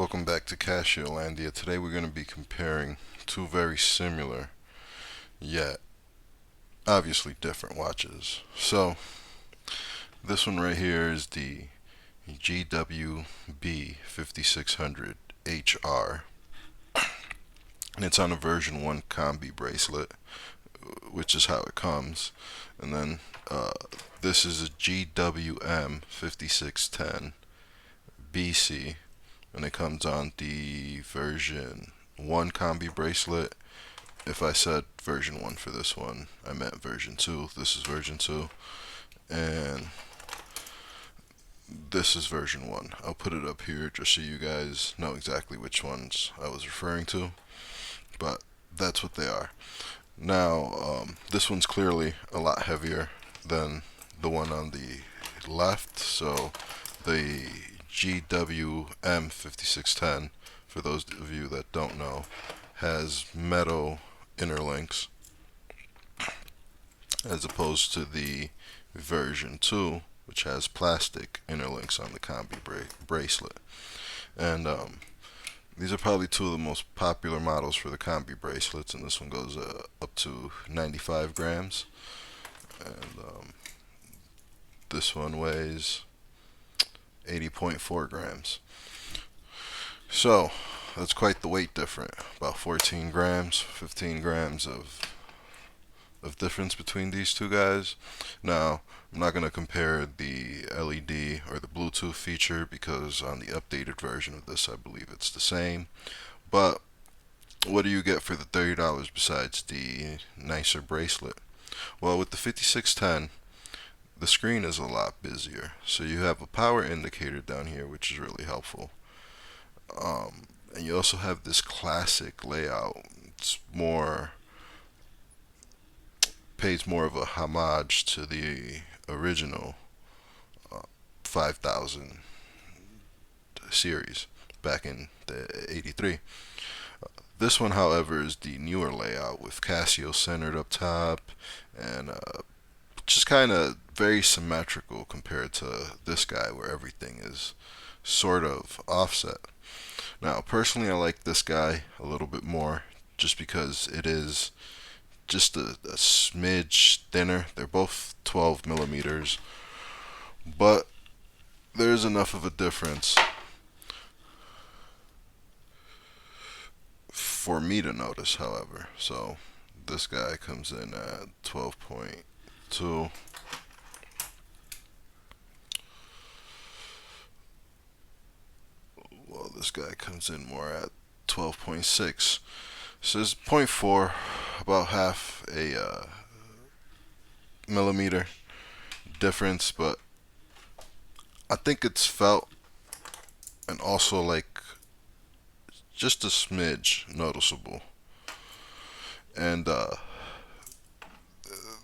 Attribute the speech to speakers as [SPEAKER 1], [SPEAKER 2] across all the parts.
[SPEAKER 1] welcome back to Cashiolandia. Today we're going to be comparing two very similar, yet obviously different watches. So, this one right here is the Gwb5600hr, and it's on a version 1 combi bracelet, which is how it comes. And then this is a Gwm5610bc, and it comes on the version 1 combi bracelet. If I said version 1 for this one, I meant version 2. This is version 2, and this is version 1. I'll put it up here just so you guys know exactly which ones I was referring to, but that's what they are. Now, this one's clearly a lot heavier than the one on the left, so the Gwm5610, for those of you that don't know, has metal inner links, as opposed to the version 2, which has plastic inner links on the combi bracelet. And these are probably two of the most popular models for the combi bracelets, and this one goes up to 95 grams, and this one weighs 80.4 grams. So that's quite the weight difference, about 14 grams, 15 grams of difference between these two guys. Now, I'm not going to compare the LED or the Bluetooth feature because on the updated version of this I believe it's the same. But what do you get for the $30 besides the nicer bracelet? Well, with the 5610, the screen is a lot busier, so you have a power indicator down here, which is really helpful. And you also have this classic layout. It's pays more of a homage to the original 5000 series back in the 83. This one, however, is the newer layout with Casio centered up top, and just kind of very symmetrical compared to this guy where everything is sort of offset. Now, personally, I like this guy a little bit more just because it is just a smidge thinner. They're both 12 millimeters, but there's enough of a difference for me to notice, however. So this guy comes in at 12.2. Well, this guy comes in more at 12.6. So it's 0.4, about half a millimeter difference, but I think it's felt and also like just a smidge noticeable, and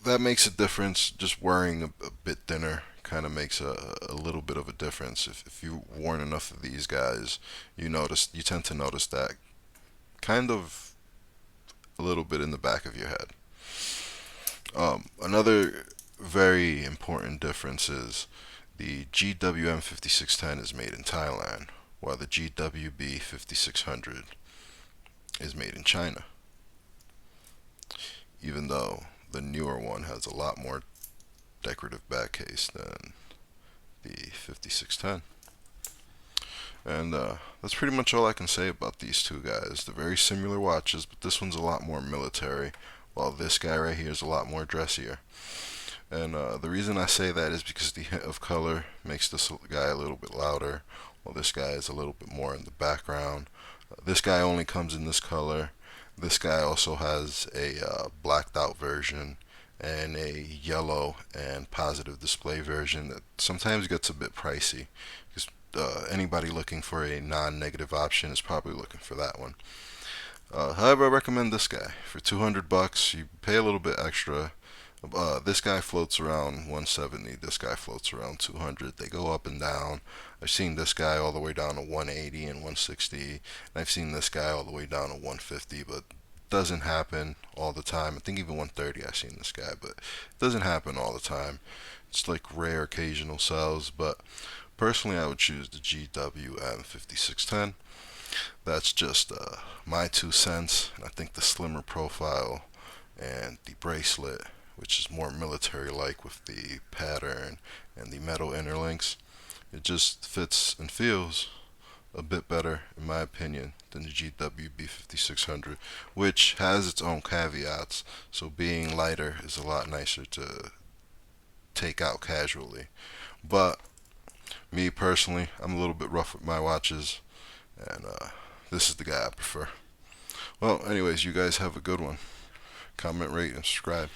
[SPEAKER 1] that makes a difference. Just wearing a bit thinner kind of makes a little bit of a difference. If you've worn enough of these guys, you tend to notice that kind of a little bit in the back of your head. Another very important difference is the Gwm5610 is made in Thailand, while the Gwb5600 is made in China, even though the newer one has a lot more decorative back case than the 5610. And that's pretty much all I can say about these two guys. They're very similar watches, but this one's a lot more military, while this guy right here is a lot more dressier. And the reason I say that is because the hint of color makes this guy a little bit louder, while this guy is a little bit more in the background. This guy only comes in this color. This guy also has a blacked out version and a yellow and positive display version that sometimes gets a bit pricey, because anybody looking for a non-negative option is probably looking for that one. However, I recommend this guy. For $200, you pay a little bit extra. This guy floats around 170. This guy floats around 200. They go up and down. I've seen this guy all the way down to 180 and 160, and I've seen this guy all the way down to 150, but doesn't happen all the time. I think even 130 I've seen this guy, but it doesn't happen all the time. It's like rare occasional sells, but personally I would choose the Gwm5610. That's just my 2 cents. I think the slimmer profile and the bracelet, which is more military-like with the pattern and the metal interlinks, it just fits and feels a bit better, in my opinion, than the Gwb5600, which has its own caveats. So being lighter is a lot nicer to take out casually. But me personally, I'm a little bit rough with my watches, and this is the guy I prefer. Well, anyways, you guys have a good one. Comment, rate, and subscribe.